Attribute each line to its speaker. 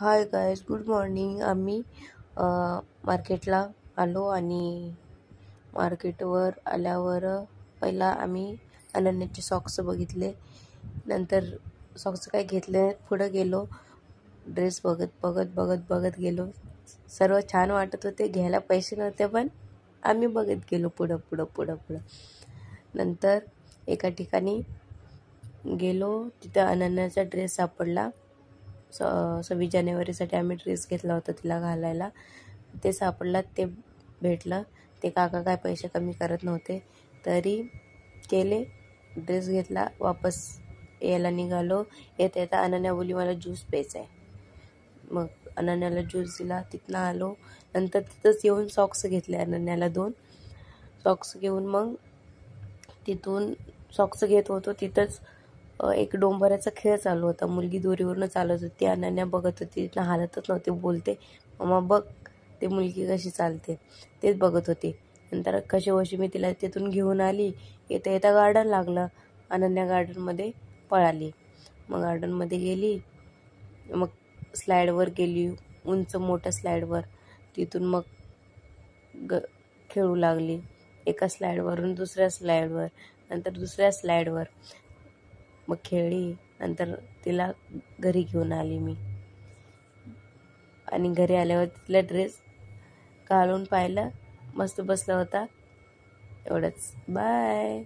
Speaker 1: Hi guys, good morning. आम्ही मार्केटला आलो आणि मार्केटवर आल्यावर पहिला आम्ही अनन्याचे सॉक्स बघितले. नंतर सॉक्स काय घेतले, पुढं गेलो. ड्रेस बघत गेलो. सर्व छान वाटत होते. घ्यायला पैसे नव्हते, पण आम्ही बघत गेलो पुढं. नंतर एका ठिकाणी गेलो. तिथं अनन्याचा ड्रेस सापडला. 26 जानेवारीसाठी आम्ही ड्रेस घेतला होता तिला घालायला. ते सापडला, ते भेटलं. ते काका काय पैसे कमी करत नव्हते, तरी केले. ड्रेस घेतला, वापस यायला निघालो. येता अनन्या बोली मला ज्यूस प्यायचा आहे. मग अनन्याला ज्यूस दिला. तिथनं आलो. नंतर तिथंच येऊन सॉक्स घेतले अनन्याला 2 सॉक्स घेऊन मग तिथून सॉक्स घेत होतो. तिथंच एक डोंबराचा खेळ चालू होता. मुलगी दोरीवरनं चालत होती. अनन्या बघत होती, तिथनं हालतच नव्हती. बोलते, मम्मा बघ ते मुलगी कशी चालते, तेच बघत होती. नंतर कशी मी तिला तिथून घेऊन आली. येता गार्डन लागलं. अनन्या गार्डनमध्ये पळाली. मग गार्डनमध्ये गेली. मग स्लाईडवर गेली, उंच मोठ्या स्लाईडवर. तिथून मग खेळू लागली. एका स्लाईडवरून दुसऱ्या स्लाईडवर, नंतर दुसऱ्या स्लाईडवर. मग खेळली. नंतर तिला घरी घेऊन आली मी. आणि घरी आल्यावर तिला ड्रेस घालून पाहिलं, मस्त बसला होता. एवढंच. बाय.